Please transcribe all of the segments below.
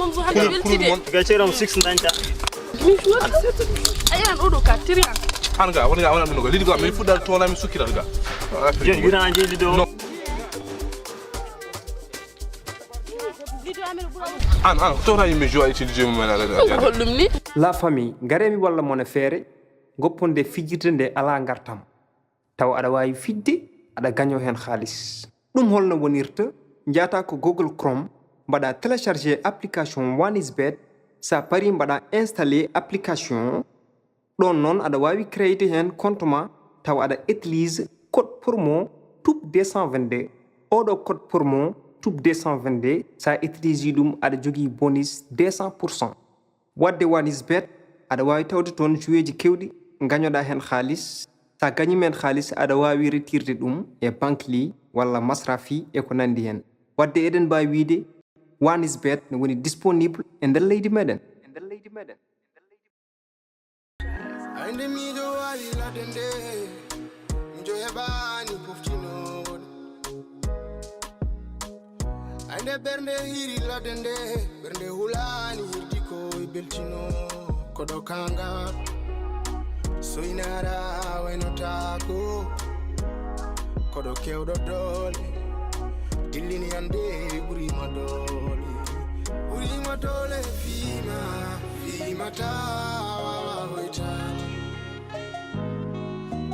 منذ حاجة بلتي قاعد 6 9 أيان أودو كاتريا hanga wona no lidi go mi fudal tona mi sukira ga jen yura anje lido an tona mi joa utiliser mo mena la famille garemi walla mona feere gopponde fijirde nde ala ngartam taw ada wawi fidde ada gagno hen khalis dum holno wonirta njata ko Google Chrome bada télécharger application OneIsBet sa pari bada installer application don non ada wawi créer hen compte ma taw ada utilise code promo TOUP 222 odo code promo TOUP 222 sa utilise dum ada jogi bonus 200%. wadde OneIsBet ada wawi tawde ton joueji kewdi gagnoda hen khalis sa gagni men khalis ada wawi retirde dum e banque li walla masrafi e ko nandi hen wadde eden ba wiide OneIsBet ne woni disponible e der leydi meden Ande mi do wali la dende njo hebani poftino ande bernde hiri la dende bernde hulani hirtiko beltino kodo kanga soinara weno tako kodo kewdo dole dillini ande buri madole fima tawa hoitani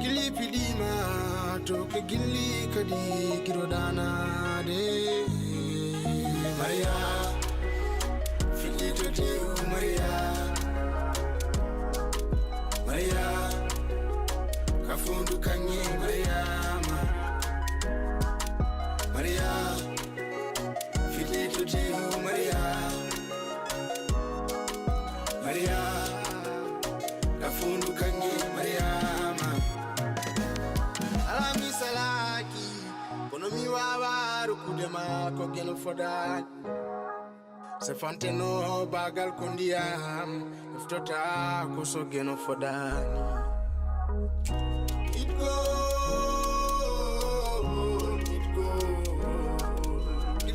gili pidima to ke gili kadi girodana de Maria filito de Maria kafundu kanye Maria filito de Maria kafundu kanye Mariama alami salaki kono mi wawaru kudema ko gelo fodan se fanteno bagal kondiam ftota ko so geno fodani it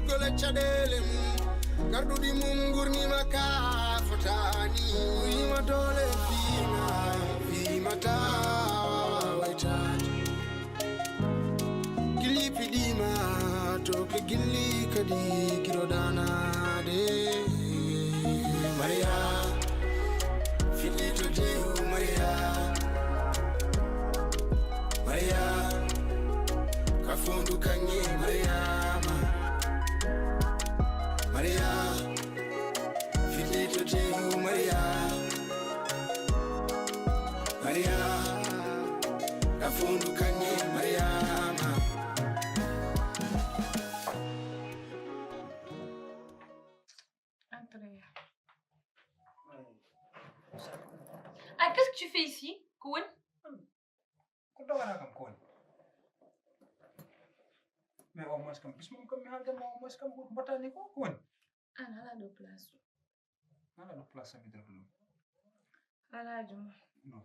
go la chadele gardu di mungurni maka fotani ma dole fima tawa waitani gili pidima to ke gili kadi girodana de Maria filito de Maria kafundu kanye Maria filito de Maria kafundu kanye Mariama Andrea. Ah, qu'est-ce que tu fais ici, Koun? Mais au moins comme plus mon comme halde mo au moins comme botani ko kon Ana la do place. ala no place mi deblo Ala juma. no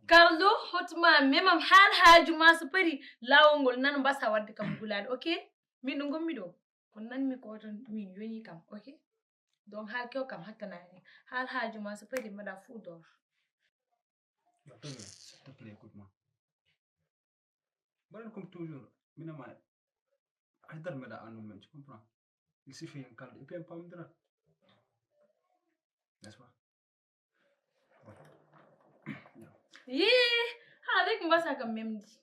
Carlo hotma memam hal hajuma so pari lawongol nan mbasa wadde kam gulade okay min do gommi do ko nan mi ko ton min yoni kam okay donc hal kew kam hattanani hal hajuma so pari mada fu dor s'il te plaît écoute-moi bon comme toujours minama haydar meda anu men tu comprends il suffit un calme et puis un pas me n'est-ce pas yeah avec mbasa kam memdi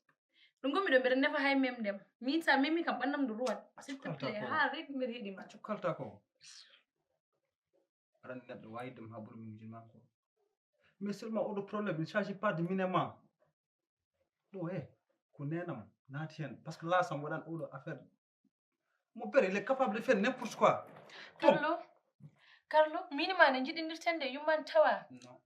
do gommi do mbere nefa hay memdem mi sa memi kam bannam do ruwat s'il te plaît ha rek mbere hedi ma kalta ko ran neddo wayi dem habur min jinma ko mais seulement au problème il s'agit pas de minema do ko nenam nati hen parce que là ça me wadan odo affaire mon père il est capable de faire n'importe quoi Carlo minima ne jidindirtende yumman tawa non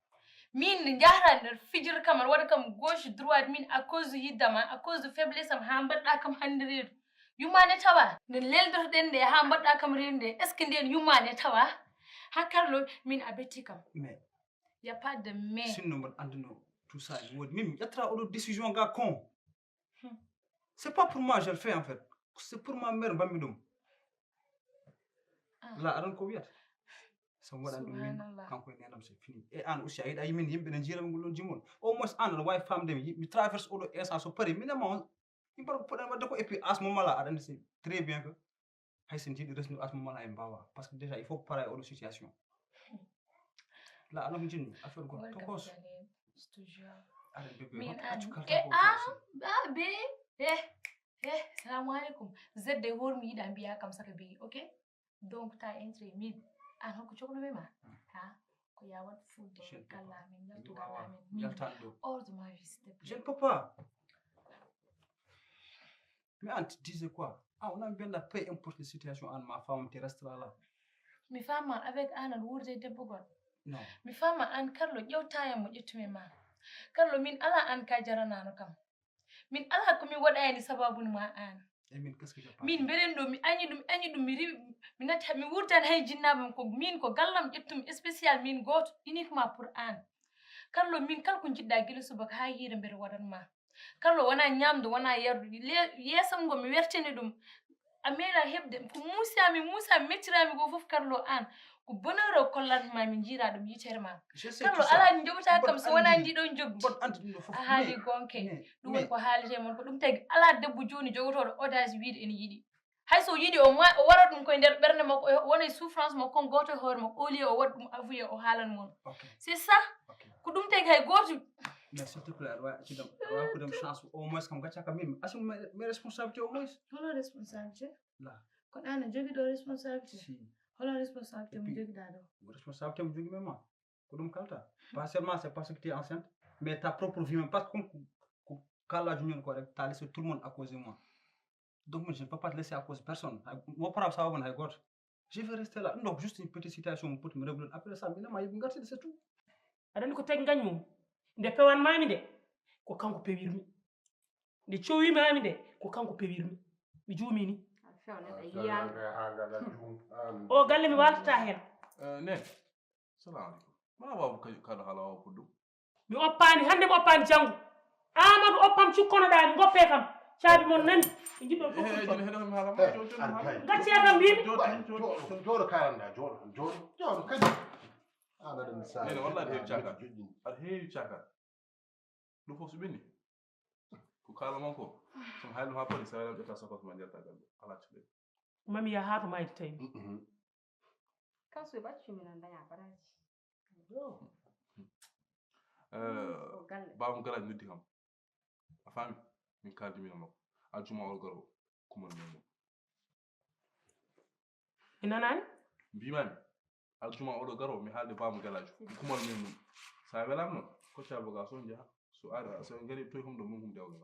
min jahra nder fijir kamal wada kam gauche droite min à cause de hiddama à cause de faiblesse am ha badda kam handireedu yumane tawa ne leldorten de ha badda kam rende est ce que den yumane tawa ha Carlo min abetti kam mais y a pas de mais sinon mon andino tout ça wodi mimi yatra odo décision ga con c'est pas pour moi je le fais en fait c'est pour ma mère bamidum la aɗon ko wiyata so waɗan ɗum min Subhanallah. kanko e nenam c'est fini e an aussi a yiɗa yimin yimɓe ne jiirama ngol ɗon jimol au moins an aɗa wawi famde mi traverse oɗo instant so pari minema on yimɓe ko poɗɗen wadde ko et puis as mo mala aɗa andi c'est très bien que hay sen jiiɗi resnude as mo mala e mbawa par ce que déjà il faut para e oɗo situation la aɗa ko jinmi affaire goto tokos Je te jure. aɗa bébé Min accu an kartan ko be salamu alaikum zedde hormi yiɗa mbiya kam saka be ok donc ta entré min an hokko cohluɓe ma ha ko ya wat fudde galla min yaltu galla min min yaltan ɗo hors de ma vie s'il te je plaît ne peux pas mais an tu disais quoi ah on a bien peu importe la situation an ma femme tu resteras là mi fama avec an aɗa wurde debbo goɗɗo non mi fama an Carlo ƴewtayam mo ƴettumi ma Carlo min ala an ka jaranano kam min ala komin waɗani sababuni ma an et min qu'est-ce que j'ai pas min mberen ɗo mi añi ɗum mi riwi mi natti mi wurtani hay jinnaɓam ko min ko gallam ƴettumi spécial min goto uniquement pour an Carlo min kala ko jiɗɗa guila subaka ha hiire mbere waɗanma Carlo wona ñamdu wona yardu yeesam ngo mi wertini ɗum a meeɗa heɓde ko muusami mettirami go fof Carlo an ko bonheur o kollatma min jiira ɗum yitere ma Carlo ala jewta kam so wona ndiɗon jogdi bon andi ɗum ɗo fof a haali gonke ɗum woni ko haalete mon ko ɗum tagi ala debbo joni jogotoɗo audace wiide ene yiɗi hay so yiɗi o waɗa ɗum koye nder ɓernde makko wona souffrance makko kon goto e hoore makko au lieu o waɗa ɗum avoué o haalan mon c'est ça ko ɗum tagi hay goto mais s'il te plaît aɗa wawi accidam aɗa wawi hokkudem chance au moins kam gacca kam min assume mes responsabilités au moins hono responsabilité la ko ɗan a jogiɗo responsabilité si hono responsabilité mo jogiɗa ɗo responsabilité mo jogui men ma ko ɗum kalta pas seulement c'est parce que tu es enceinte mais ta propre vie même parce que ko kalajo ñon ko rek t'as laissé tout le monde à cause de moi donc je ne peux pas te laisser à cause de personne mo para sababon hay goto je vais rester là donc juste une petite situation mo poti mi réglon après ça minema yiɓe gartide c'est tout aɗa andi ko tagi gañ mum nde pewanmami nde ko kanko pewirmi nde cowimami nde ko kanko pewirmi mi juumini o galle mi waltata hen nen salamu aleykum mana wawa kaɗo haala wawa ko ɗum mi oppani hande mi oppani janggo Amadou oppam cukkonoɗami goppe kam caabi mon nani ɓe jiɗɗon fof heɗomi haalama gacce kam mbimi jooɗo kalanda jooɗo kadi an aɗa mi nene walla aɗa heewi cakar aɗa heewi cakar ɗum fof so ɓenni ko kalaman ko somi haali ɗum ha paɗi sa waɗam ƴetta sakos ma jalta galɗo ala cuɗe mami ya haa to mayde tawi kanso ɓaccumi daña baraji babam galaji noddi kam a faami min kaldimino makko aljuma ol garo kumal memum mi nanani mbimami aljuma oɗo garo mi haalde babam galajo kumal memum sa welama noon kocca boga so jaaha so ara so gari toy humɗo mum hum dewgal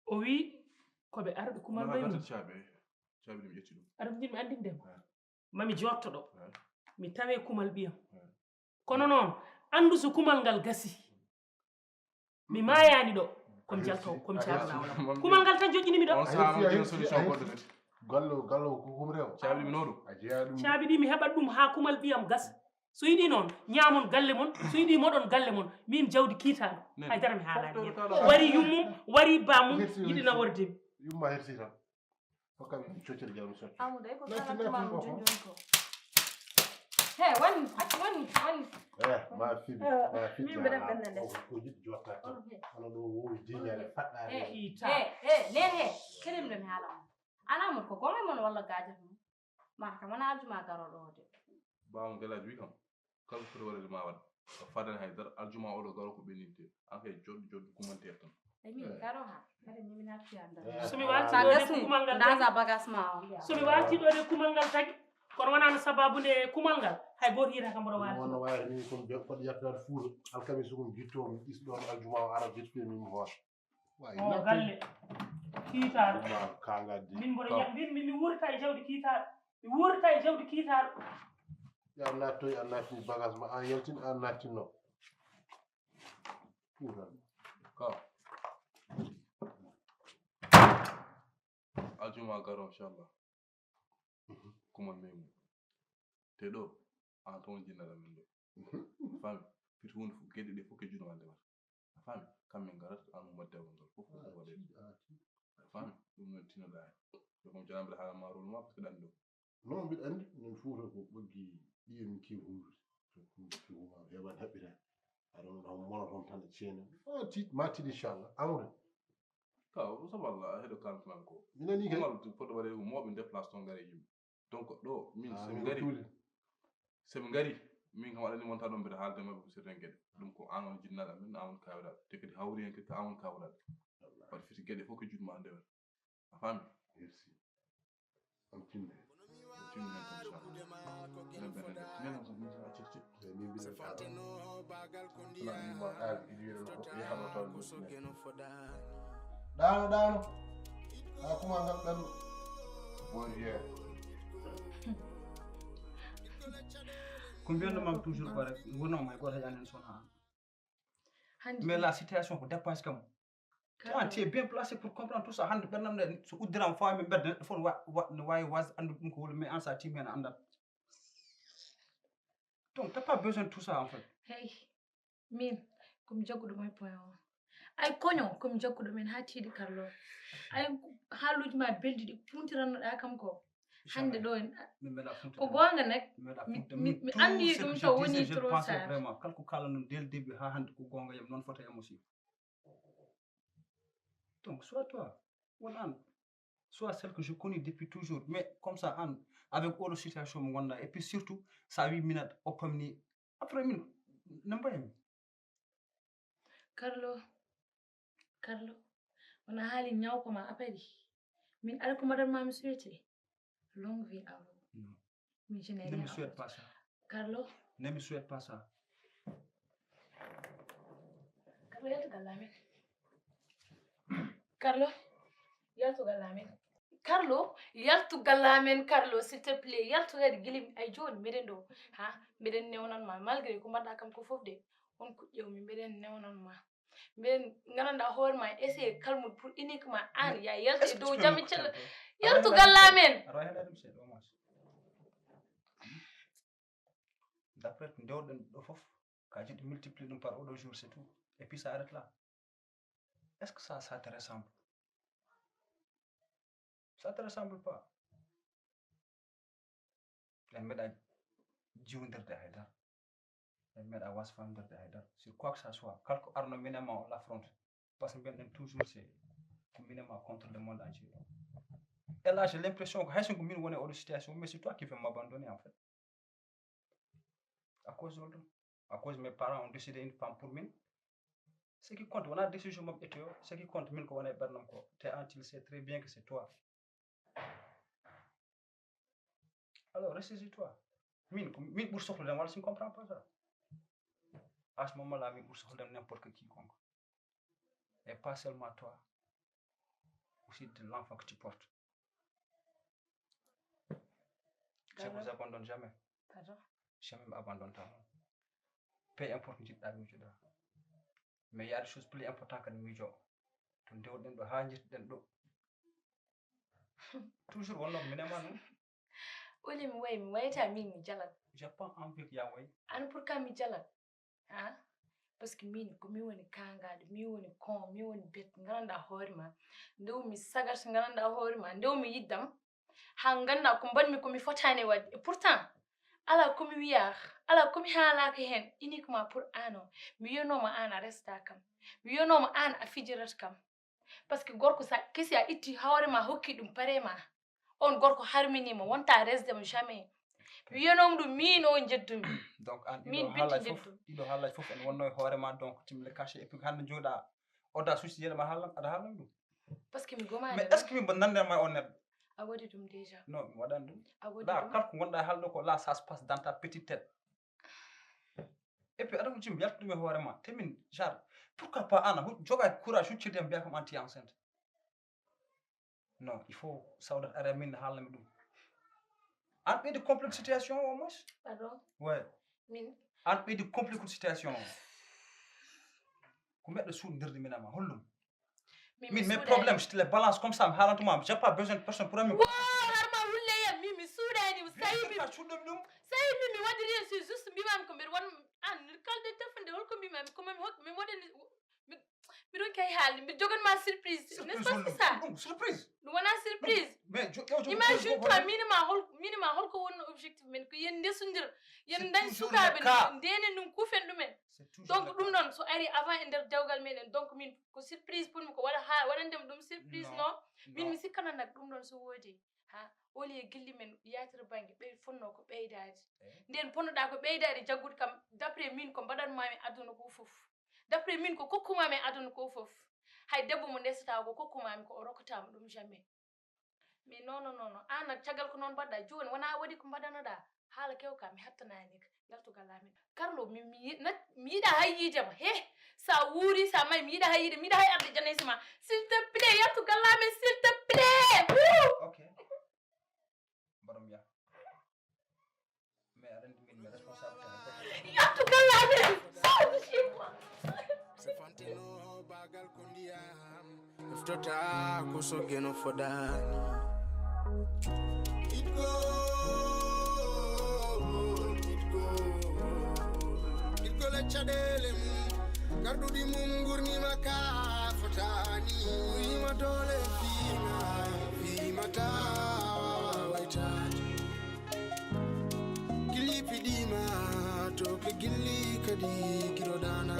o wi koɓe arɓe kumal maymu caabi ɗum ƴetti ɗum aɗa jiɗmi andindemo mami jotto ɗo mi tawe kumal ɓiyam kono noon andu so kumal ngal gasi mi mayani ɗo komi jalto komi caabinawala kumal ngal tan joƴƴinimi ɗo on saaha noon jeno solution goɗɗo kadi gallo ko hum rew caabi ɗum no ɗum a jeeya ɗum caabi ɗi mi heɓat ɗum ha kumal ɓiyam gas so yiɗi noon ñaamon galle mon so yiɗi moɗon galle mon min jawdi kiitaɗo haydara mi haalani hen wari yummum wari bamum yiɗi nawordemi yumma hersi tan hokkami coccere jawmi sotti amuda ko kala tuma mo jonjon ko he wani ma fiɓi min mbeɗa ɓenda ndes ko jiɗi jotta hono ɗo wowi diñare faɗɗare kiita nen he kelimde mi haala on anamon ko gome mon walla gajat mum mata kam wona aljuma garoɗo o de babam galaji wi kam kala foti waɗede ma waɗa o fadani haydara aljuma oɗo garo ko ɓenninte an kay joɗɗi kumantere tan min garo ha kadi min hattiyanda somi waltiɗo de kumal ngal daga bagage ma o somi waltiɗo de kumal ngal tagi kono wonano sababude kumal ngal hay goto yiyata kam mboɗo walti wonno wayata ni komi koɗo yettade fuuta alkamis so komi jittomi ɗisɗon aljuma o ara jittomi mimo hoota o galle kiitaɗo kangadde min mboɗo mi wurta e jawdi kiitaɗo mi wurta e jawdi kiitaɗo ya nattoy an nattini bagage ma an yaltin an nattinno fuutan ka aljuma garo inchallah kumal memum te ɗo an toon jinnaɗa min ɗo fami fiti hunde fof gueɗe ɗe fof ke juɗoma ndewata a faami kammin garat an umma dewgal ngal fof waɗede fami ɗum non tinoɗa hen ɗum janamde haala ma rôle ma par ce que ɗan ɗum non mbiɗa anndi non fuuta ko ɓoggi ɗiye min keewi humdude huma heɓani haɓɓitade aɗa non haw mona toon tan e ceene ma tiiɗ inchallah amadou kaw saballah heɗo kaltunan ko mi nani kay mal poɗɗo waɗe ko moɓe déplace toon ngari yimɓe donc ɗo min somi ngari min kam waɗani wonta ɗon mbiɗa haalde mabɓe ko certaine gueɗe ɗum ko an on jinnaɗo amen an on kawiraɗo te kadi hawri hen kadi ko an on kawraɗo waɗi fiti gueɗe fof ko juutma ndewen a faami merci on tinni hen ɗano ha kuma ngal ɗan woni yeere ko mbiyandumam toujours ko rek gurnama e goto heƴani hen sona an mais la situation ko dépense kam tu es bien placé pour comprendre tout ça hande ɓernam nde so uddirama fawami ɓerde neɗɗo fof ne wawi wasde andude ɗum ko woni mais an sa timmi hen a andat donc t'as pas besoin de tout ça en fait hey min komi jagguɗo may point o ay koño komi jagguɗo men ha tiiɗi Carlo ay haaluji ma belɗi ɗi puntirannoɗa kam ko hande ɗo en ko gonga nak mi andi ɗum to woni trop ça vraiment kala ko kalanno dès le début ha hande ko gonga yam noon fota yam aussi donc soit toi won an soit celle que je connais depuis toujours mais comme ça an avec oɗo situation mo gonɗa et puis surtout sa wi minat oppam ni après min no mbayami Carlo wona haali ñawko ma apari min ara ko madame mami souhaité longue vie à vous mais je n'ai ne rien me souhaite pas ça Carlo ne me souhaite pas ça Carlo yaltu gallamen Carlo yaltu gallamen Carlo s'il te plaît yaltu gadi gilim ay joni mbiɗen ɗo ha mbiɗen newnanma malgré ko mbaɗɗa kam ko fof de on kuƴƴewmi mbiɗen newnanma mbiɗen gandanɗa hoore ma essayé kalmude pour uniquement an ya yaltu e dow jami cella yaltu gallamen aɗa wawi heɗade ɗum seeɗa au moins d' après ko dewɗen ɗo fof ka jiɗɗo multiplier ɗum par oɗo jour c'est tout et puis ça arrête là est ce que ça te ressemble ça te ressemble pas en mbeɗa jiwdirde haydara en mbeɗa wasfamdirde haydara sur quoi que ça soit kala ko arno minema on l'affronte par ce que mbiɗen toujours c'est ko minema contre le monde entier et là j'ai l'impression que hay sinko min woni e oɗo situation mais c'est toi qui veux m'abandonner en fait à cause de à cause mes parents ont décidé une femme pour min ce qui compte wona décision mabɓe ƴettoyo ce qui compte min ko wona e ɓernam ko te an tu sais très bien que c'est toi alors ressaisis-toi min ɓuuri sohludem walla si ne comprends pas ça à ce moment là min ɓuuri sohludem n'importe que quiconque et pas seulement toi aussi de l'enfant que tu portes je vous abandonne jamais jamais mi abandonne ta peu importe jiɗɗa miijoɗa mais il y a des choses plus importantes que miijo to dewɗen ɗo ha jettiɗen ɗo toujours wonno ko minema noon oli mi wayta min mi jalat j'ai pas envie que ya way an pour ka mi jalat ha parce que min ko mi woni kangade mi woni kon mi woni bet gandanɗa hoore ma ndew mi sagat gandanɗa hoore ma ndew mi yiddam ha ganduɗa ko mbanmi komi fotani wadde et pourtant ala komi wiya ala komi haalaka hen uniquement pour an o mi wiyonoma an a resta kam mi wiyonoma an a fijirat kam par ce que gorko sa kesi a itti hoore ma hokki ɗum pare ma on gorko harminima wonta resdemo jamais mi wiyanoma ɗum min o jeddumi donc an min ɗiɗo haalaji fof ene wonno e hoore ma donc timle caché et puis hande joɗa oda suusi jeeɗa ma haallam aɗa haalnami ɗum par ce que mi gomani mais est ce que min mbo nandenma e on neɗɗo a waɗi ɗum déjà non mi waɗani ɗum a waɗi là ɗum kala ko gonɗa haalɗo ko là ça se passe dans ta petite tête et puis aɗa ko jimi yalta ɗum e hoore ma te min genre pourquoi pas an joga courage huccirde mbiya kam anti enceinte non il faut sawdat ara min haalnami ɗum an ɓeydi complexe situation au moins pardon ouais min an ɓeydi compliqué situation o ko meɗɗo suuɗdirde minama hollum min mes problèmes je te les balance comme ça mi haalantuma j'ai pas besoin de personne pour ami harma wulleyam min mi suuɗani sayibi mi waɗiri hen c'est juste mbimami ko mbiɗa won an kalde tefde holko mbimami ko mami hokki mi waɗani mi ɗon kay haalde mi jogan ma surprise n'est-ce pas c'est ça surprise ɗum wona surprise mais imagine toi minima holko wonno objectif men ko yen ndesondir yen dañ sukaɓe ndenen ɗum kuufen ɗumen donc ɗum noon so ari avant e nder dewgal meɗen donc min ko surprise pour mi ko waɗandema ɗum surprise non min mi sikkana nak ɗum ɗon so woodi ha oli e gilli men yatira banggue ɓe fonno ko ɓeydade nden ponnoɗa ko ɓeydade jaggude kam d' après min ko mbaɗanmami aduna ko foof d' après min ko kokkumami aduna ko foof hay debbo mo ndesata ko kokkumami ko o rokkatama ɗum jamais mais non an nak caggal ko noon mbaɗɗa joni wona waɗi ko mbaɗanoɗa haala kewka mi hattanani ka yaltugal amin Carlo mi yiɗa hay yiidema he sa wuuri sa may mi yiɗa hay yiide mi yiɗa hay arde janaysi ma s'il te plaît yaltugal amin s'il te plaît ok mbaɗom ya mais aɗa andi min mi responsabilité yaltugal amin sawde chez moi Sefantino bagal kondiyam Iftota kusogeno fodani It go la chadele mum Gardudi mum gurni maka fotani Wima dole fima ta waitati Gili pidima toke gili kadi kirodana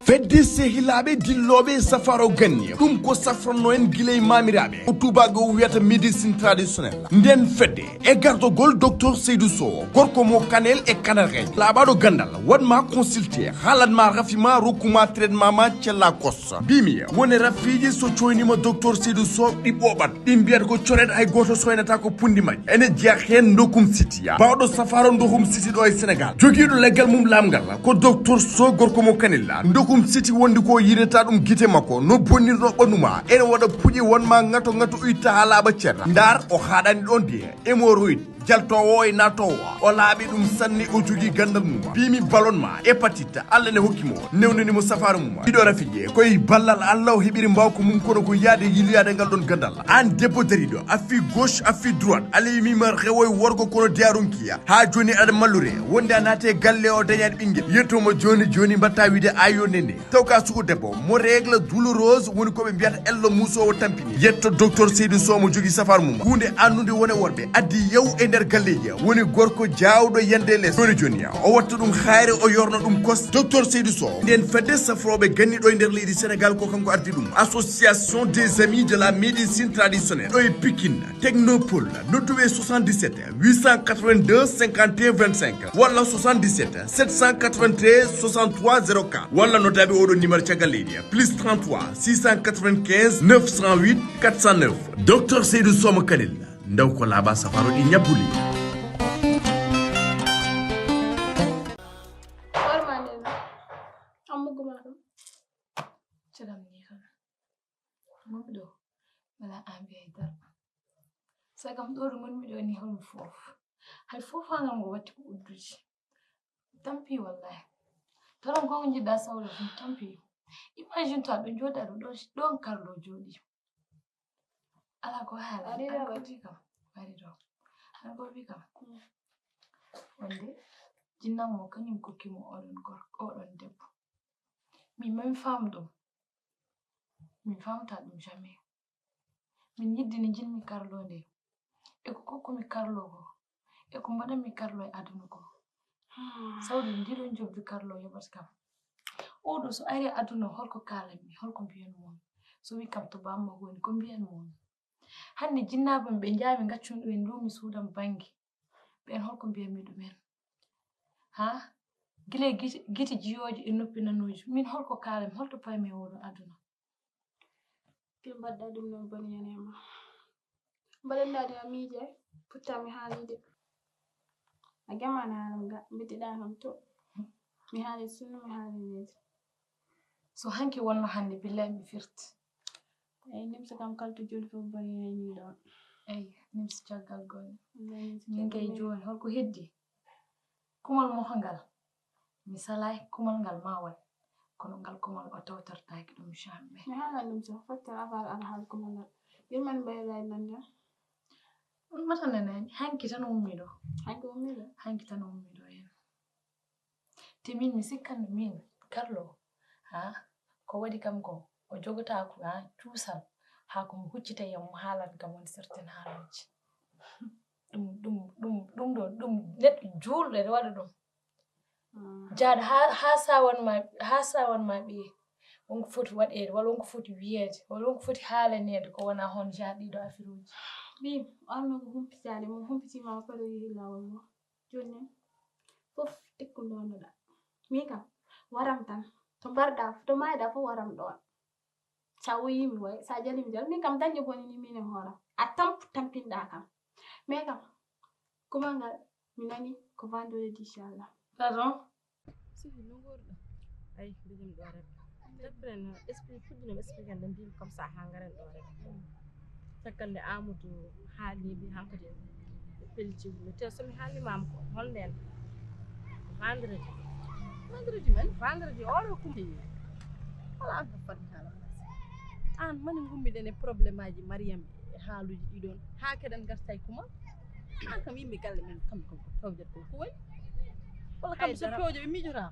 fedde sehilaɓe dilloɓe safaro ganni ɗum ko safranno en guiley mamiraɓe ko tubago wiyata médecine traditionnel nden fedde e gardogol docteur Seydou Sow gorko mo kanel e kanarheji laaɓaɗo gandal waɗma consulté haalanma rafima rokkuma traitement ma cella kossa bimi woni rafiji so coynima docteur Seydou Sow ɗi ɓoɓat ɗi mbiyata ko coret hay goto soynata ko pundi majji ene jeeya hen dokum sitiya bawɗo safaro dokum siti ɗo e sénégal joguiɗo leggal mum lamgal ko docteur Sow gorko mo kanella dokum siti wondi ko yireta ɗum guite makko no bonnirɗo ɓannuma ene waɗa puƴi wonma ngato uyitta ha laaɓa ceerra ndar o haɗani ɗon de hémorroïde jaltowo e natowo o laaɓi ɗum sanni o jogui gandal mum bimi ballonnement hépatite Allah ne hokkimo newnanimo safaro mum ɗiɗo rafiji koye ballal Allah o heɓiri mbawko mum kono ko yaade yiloyade ngal ɗon gandal an debbo dariɗo affi gauche affi droite alayimima rewoye worgo kono diyaronkiya ha joni aɗa mallure wonde a naate galle o dañade ɓinguel yettomo joni mbatta wiide ayo nene taw ka suko debbo mo règle douloureuse woni koɓe mbiyata ello musowo tampini yetto docteur Seydou Sow mo jogui safaro mum hunde annude wone worɓe addi yew e nder galleji woni gorko jawɗo yande less joni o watta ɗum hayre o yorno ɗum kos docteur Seydou Sow nden fedde safroɓe ganniɗo e nder leydi Sénégal ko kanko ardi ɗum association des amis de la médecine traditionnelle ɗo e Pikine Technopole nodduɓe 77 882 51 25 walla 77 793 63 04 walla notaɓe oɗo numéro caggal leydi plus 33 695 908 409 docteur Seydou Sow mo kanel ndaw ko laaɓa safaro ɗi ñabbuli sagam ɗo ɗo gonmi ɗo ni holmi foof hay fofangal ngo watti ko udduji tampi wallahi taron gongo jiɗɗa sawle fum tampi imagine to aɗo jooɗi aɗo ɗon Carlo jooɗi ala ko haala aɗa kam wari ɗo aɗa wi kam wonde jinnanmo kañum kokkimo oɗon debbo min mami faam ɗum min famta ɗum jamais min yiddini jinmi Carlo nde eko kokkumi Carlo ko eko mbaɗanmi Carlo e aduna ko sawdi ndiɗon jobbi Carlo yoɓata kam oɗo so ari aduna holko kalanmi holko mbiyanmo on so wi kam to bamma woni ko mbiyanmo on hande jinnaɓe ɓe jaami gaccumi ɗum en luumi suudam bangi ɓen holko mbiyanmi ɗumen ha gila gite jiyoje e noppi nanoji min holko kalami holto paymi oɗo aduna ɓe mbaɗɗa ɗum non boni yanema mbaɗannade a miije puttami haalide a gamana halam ga mbitiɗa kam to mi haali sunno mi haali weeti so hanki wonno hande billahi mi firti eyi nimsa kam kalto joni fof boni yani ɗon eyi nimsa caggal gonɗe min kay joni holko heddi kumal mohangal mi salay kumal ngal ma waɗ kono ngal kumal o tawtortaki ɗum jamais mi haalan ɗum so fattar afal ala haal kumal ngal yirman mbayrayi nande on mata nanani hanki tan ummi ɗo hanki ummi ɗo hanki tan ummi ɗo hen te min mi sikkanno min Carlo ko waɗi kam ko o jogota ko cuusal haa ko mo huccita yam mo haalan kam woni certain haalaaji ɗum neɗɗo juulɗo ene waɗa ɗum jaaɗo haa sawanma ɓiye wonko foti waɗeede walla wonko foti wiyeede walla wonko foti haalaneede ko wona hono jaaɗiiɗo afiruuji Bim alno ko humpitaade mo humpitima pare yehi lawol mo joni fof tekkunonoɗa min kam waram tan to mbarɗa to mayɗa fof waram ɗon sa wiyimi way sa jalimi jal min kam dañƴe bonini min e hooram a tampinɗa kam mais kam kumal ngal mi nani ko vendredi inchallah pardon sihi no gorɗo ay bijim ɗo rek defren esprit fuɗɗino expliqué nde mbimi comme ça ha ngaren ɗo rek caggal nde Amadou haaliɓe hankkadi ɓe pellici mi te somi haalimama ko holnden vendredi vendredi oɗo kumti wala an ko fati haala an mani gummiɗen e probléme aji Mariam e haaluji ɗiɗon ha keɗen garta e kuma an kam yimɓe galle men kamɓe kam ko pewjat ko ko woni walla kamɓe so pewje ɓe miijota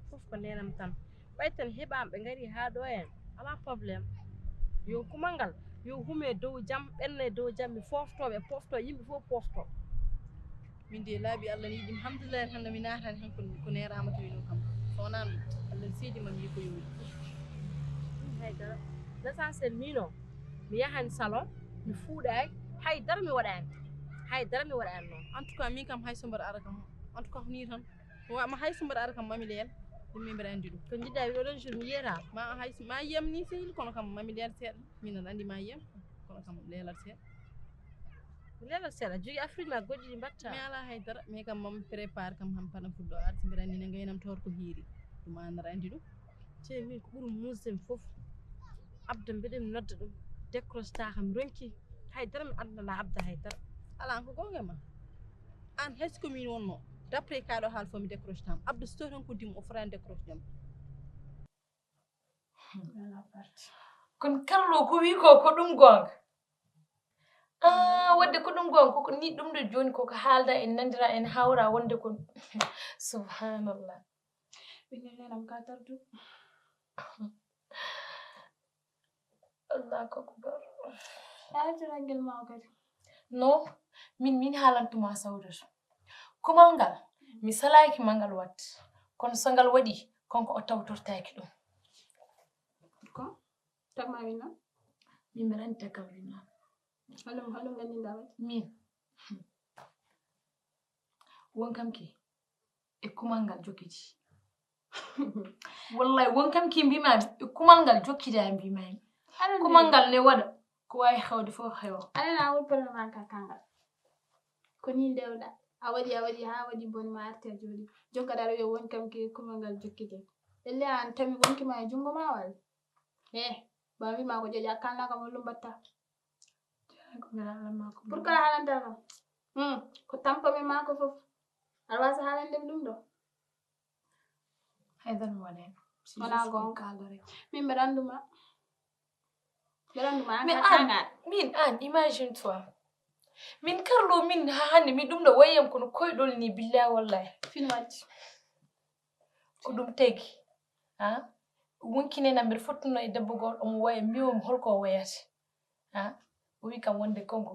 fof ko nenam tan ɓay tan heɓama ɓe ngari ha ɗo en ala probléme yo kumal ngal yo hume dow jam ɓenne dow jam mi foftoɓe pofto yimɓe fof pofto min de laaɓi Allah ni yiɗim alhamdulillah hande mi natani han ko nerama to wino kam so wonan Allah seedima mi yi ko yowi haydara l' essentiel mino mi yahani salon mi fuuɗaki haydara mi waɗani noon en tout cas min kam hayso mbaɗa ara kam en tout cas ni tan ma hayso mbaɗa ara kam mami leel ɗum min mbaɗa andi ɗum ko jiɗɗa wi oɗon jour mi yiyata ma yiyam ni sehil kono kam mami leel seeɗa min aɗa andi ma yiyam kono kam leelat seeɗa jogui afrique ma goɗɗi ɗi mbatta mi ala haydara mais kam mami prépare kam ham paɗa fuɗɗo arde mbiɗa andi ne gaynam tawat ko hiiri ɗum an aɗa andi ɗum te min ko ɓuuri musdemi fof abda mbiɗemi nodda ɗum décroche ta kam ronki haydara mi andana abda haydara ala ko gonga ma an hayso komin wonno d' après kaɗo haal fo mi décroche tam abda so tawi tan ko dim o fotani décroche jam kono Carlo ko wi ko ɗum gonga wadde ko ɗum gonga koko ni ɗum ɗo joni koko haalda en nandira en hawra wonde ko subhanallah ɓingel nenam ka tardu Allah akbar aytorangel ma kadi non min haalantuma sawdata kumal ngal mi salaki ma ngal wat kono so ngal waɗi konko o tawtortaki ɗum ko tagma winna min mbiɗa andi taggam winna halum gandinɗa waɗi min won kam ki e kumal ngal jokkiti wallahi won kam ki mbimami e kumal ngal jokkida mbimami kumal ngal ne waɗa ko wawi hewde fof heewa anana wol probléme ka kangal ko ni ndewɗa a waɗi ha waɗi boni ma arte jooɗi jonka ɗaɗa wiya won kam ki kumal ngal jokkite elle an tami wonkima e jungo ma walla ba wima ko ƴoƴa kalna kam hollum mbatta pour que haalanta kam ko tampami mako fof aɗa wasa haalandemi ɗum ɗo haydara mi waɗani wona gonga min mbeɗa anduma min an imagine toi min Carlo min ha hande mi ɗum ɗo wayyam kono koyɗol ni billahi wallahi fin waɗi ko ɗum tagi wonkinena mbiɗa fottuno e debbo goto omo waya mbiwomi holko wayata o wi kam wonde konko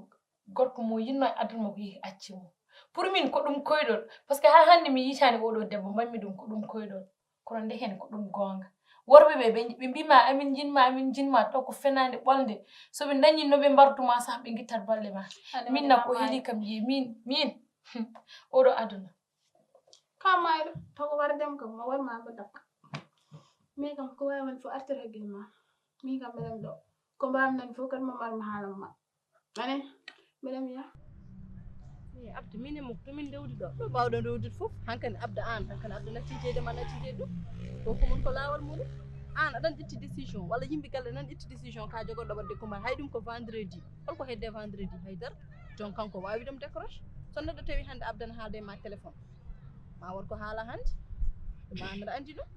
gorko mo yinno e aduna mo ko yehi accimo pour min ko ɗum koyɗol par ce que ha hande mi yitani oɗo debbo mbanmi ɗum ko ɗum koyɗol kono nde hen ko ɗum gonga worɓe ɓe mbima amin jinma taw ko fenade ɓolde soɓe dañi noɓe mbartuma sah ɓe guittat balle ma minna ko heeli kam yi min oɗo aduna kamayɗo taw ko wardem kam o warma ko dakka min kam ko wawi won fo artir haggil ma min kam mbeɗam ɗo ko mbamnani fof kadi mamarmi haalam ma ane mbeɗam wiya abda min e mo tomin dewdi ɗo mbawɗon rewdude fof hankkadi abda an hankkadi abda nattijede ma nattijede ɗum ko komon ko lawol muɗum an aɗan ƴetti décision walla yimɓe galle nan ƴetti décision ka jogoɗo wadde kumal hay ɗum ko vendredi holko hedde vendredi haydara jon kanko wawi ɗum décroche so neɗɗo tawi hande abdana haalde ma téléphone ma won ko haala hande ma mbeɗa andi ɗum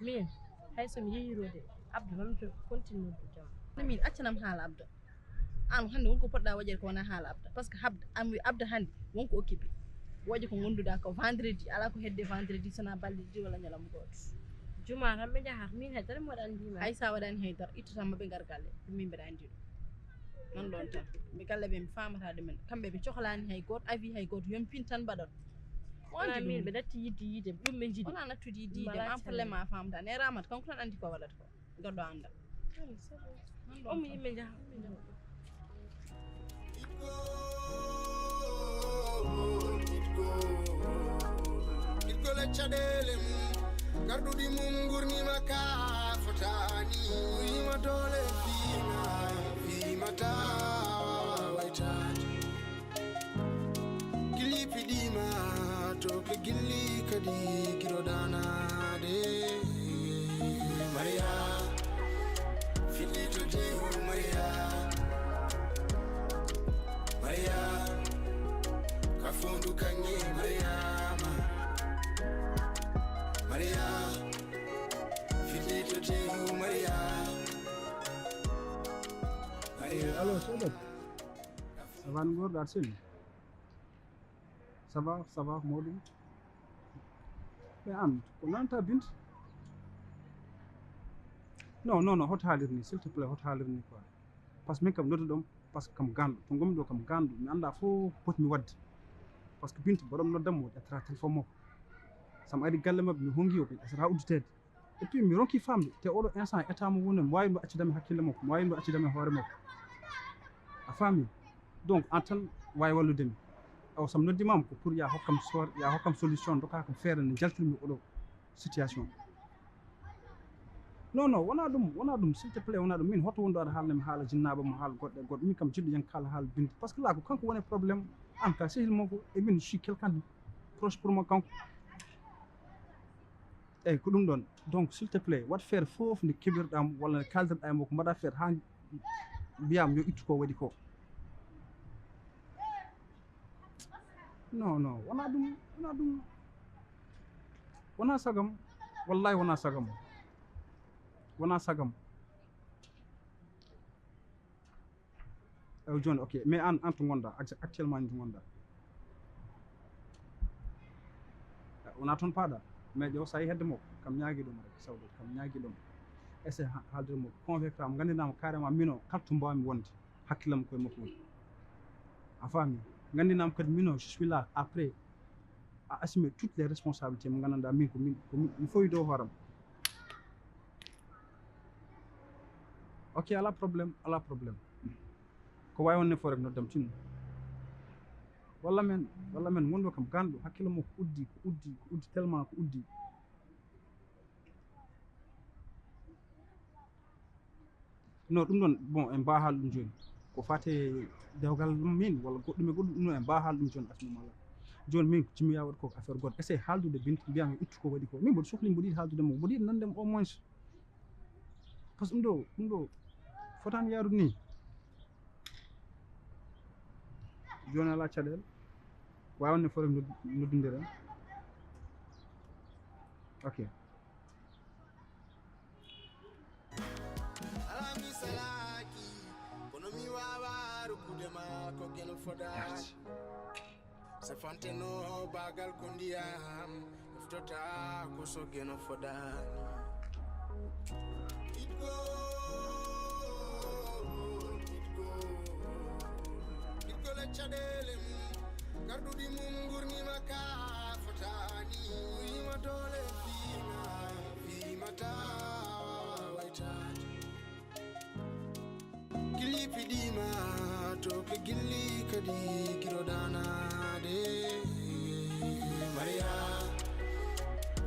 min hay somi yeyirode abda mami to continue noddu jam min accanam haala abda an hande wonko poɗɗa waɗede ko wona haala abda par ce que abda hande wonko occupé waɗi ko gonduɗa ko vendredi ala ko hedde vendredi sona balɗe ɗiɗi walla ñalawma goto juma tan ɓe jahata min haydara mi waɗani ndima hay sa waɗani haydara ittatama ɓe ngar galle min mbeɗa andi ɗum non ɗon tan mi galle ɓe mi famata ɗumen kamɓe ɓe cohlani hay goto avis hay goto yompin tan mbaɗon wona min ɓe datti yidde yiide ɗum ɓe jiiɗi wona nattude yidde yiide an probléme a famata ne ramata kanko tan andi ko waɗata ko goɗɗo anda omo yimɓe jaha Itkole caɗele mum garɗuɗi mum gurnima ka fotani wima dole fimata waytade gilli piɗima to ko gilli kadi giroɗanade Maria fiɗɗito jehu Maria kafundu kanye Mariama Maria fiɗɗito jehu Maria Alors, ça va? Ça va nous Darcel? Ça va, Modou? Mais Anne, comment t'as bint? Non, hot halirni, s'il te plaît, hot halirni quoi. Parce que min kam noto ɗum, parce que kam gandu, to gomi ɗo kam gandu, mi anda fof potmi wadde. Parce que bintu boɗom noddam mo ƴettata téléphone makko. Sam ari galle mabɓe mi hongi o ɓe ƴettata udditede. Et puis mi ronki famde, te oɗo instant état mo woni mi wawi mbo accidami hakkille makko, mi wawi mbo accidami hoore makko. A faami? Donc an tan wawi walludemi. Aw sam noddimama ko pour ya hokkam solution doka kam feere ne jaltirmi oɗo situation. Non, wona ɗum s'il te plaît wona ɗum min hoto wonɗo aɗa haalnami haala jinnaɓe mo haala goɗɗe goɗɗo min kam jiɗɗo yen kala haala binde par ce que là ko kanko woni probléme an ka sehil makko e min je suis quelqu'un de proche pour moi kanko eyyi ko ɗum ɗon donc s'il te plaît wat feere foof nde keɓirɗam walla nde kaldirɗa e makko mbaɗa feere ha mbiyam yo ittu ko waɗi ko non wona ɗum wona sagam wallahi wona sagam joni ok mais an to gonɗa actuellement ni to gonɗa wona toon paaɗa mais ƴeew sa yi hedde makko kam ñaagui ɗum rek sawde kam ñaagui ɗum essaye haalde makko convaincre am gandinama carrément mino kala to mbawmi wonde hakkillam koye makko woni a faami gandinama kadi mino je suis là après à assumer toutes les responsabilités mo gandanɗa min ko mi foyi dow hooram ok ala probléme ko wawi wonne fo rek noddam tinno walla men wonɗo kam ganɗo hakkille mo ko uddi tellement ko uddi non ɗum ɗon bon en mbawa haala ɗum joni ko fate dewgal min walla goɗɗum e goɗɗum en mbawa haala ɗum joni asmamala joni min jimmi ya waɗi ko affaire goɗɗo essaye haaldude bintu mbiyam yo ittu ko waɗi ko min mboɗo sohli mboɗo yiɗi haaldude mo mboɗo yiɗi nandemo au moins par ce que ɗum ɗo fotani yarude ni joni ala caɗele wawi wonde fo rek noddodiren ok alami salaki kono mi wawa rukkudema ko gel fodani se fanteno bagal ko ndiyam eftota ko so geno fodani itgole caɗele mum garɗuɗi mum gurnima ka fotani wima dole fimata waytade gilli piɗima to ko gilli kadi giroɗanade Maria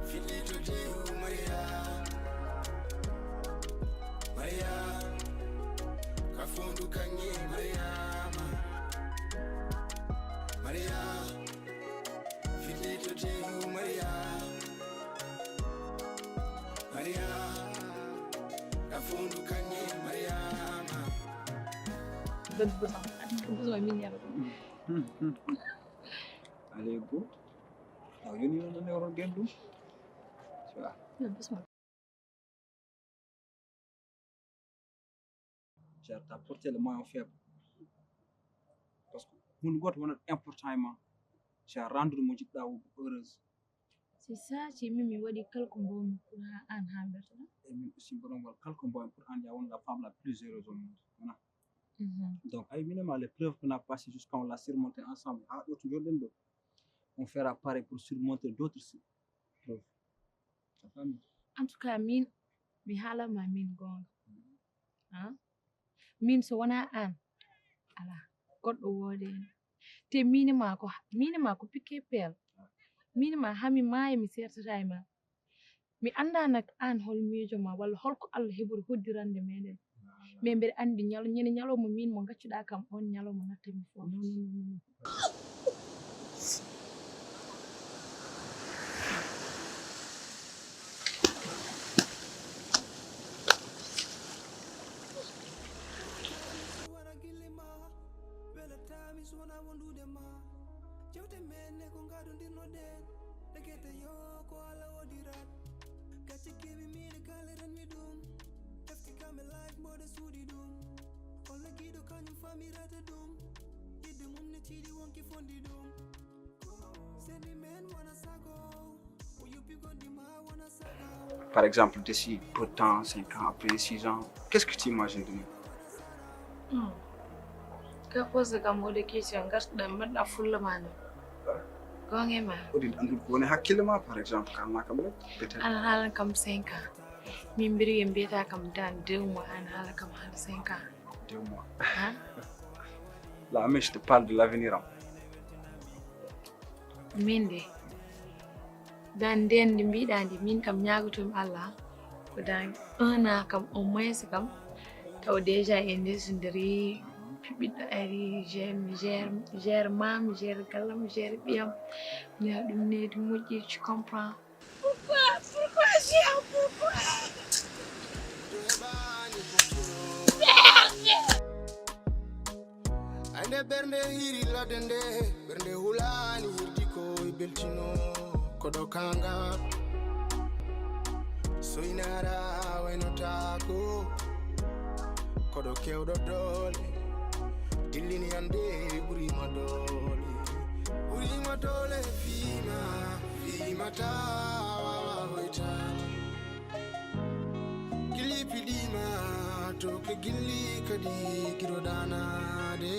fiɗɗito jehu Maria kafundu kanye Mariama Maria fiɗɗito jehu Maria kafundu kanye Mariama besoin min yara allez go aw yoni non ne waron gendum tu vois tu as porté le maillon faible parce que hunde goto wonat important e ma tu as rendu mo jiɗɗa heureuse c'est ça ci mimi waɗi kala ko mbawmi pour ha an hamberta ɗum Et min aussi boɗon ngol kala ko mbawen pour an ya won la femme la plus heureuse au monde voilà. Donc ay minima les preuves qu'on a passées jusqu'à on l'a surmonté ensemble ha ɗo to jonɗen ɗo on fera pareil pour surmonter d'autres preuves. en tout cas min mi haalama min gonga min so wona an ala goɗɗo woode en te minima ko pique peel minima hami maaya mi sertata e ma mi anda nak an hol miijo ma walla holko Allah heɓuri hoddirande meɗen mais mbeɗa andi ñande ñalowma min mo gaccuɗa kam on ñalowma nattami fof Par exemple, d'ici peu de temps, 5 ans, après 6 ans, qu'est-ce que tu imagines de nous? Ka pose kam wode question garɗa mbaɗɗa fullama no gonge ma Odin andu ko woni hakkille ma par exemple kalna kam rek peut-être an haalan kam 5 ans min mbiri mbiyata kam dans 2 mois an haala kam haala 5 ans 2 mois là mais je te parle de l'avenir min de dan nden ndi mbiɗa ndi min kam ñagotomi Allah ko dan 1 an kam au moins kam taw déjà en ndesindiri ɓiɗɗo ari gère mam gère gallam gère ɓiyam ya ɗum nedi moƴƴi tu comprends pourquoi ande bernde hiri ladende bernde hulani hirdi ko beltino kodo kanga soinara waynotako kodo kewdo dole dillini ande burima dole fima tawa hoitani gili pidima to ke gilli kadi kirodana de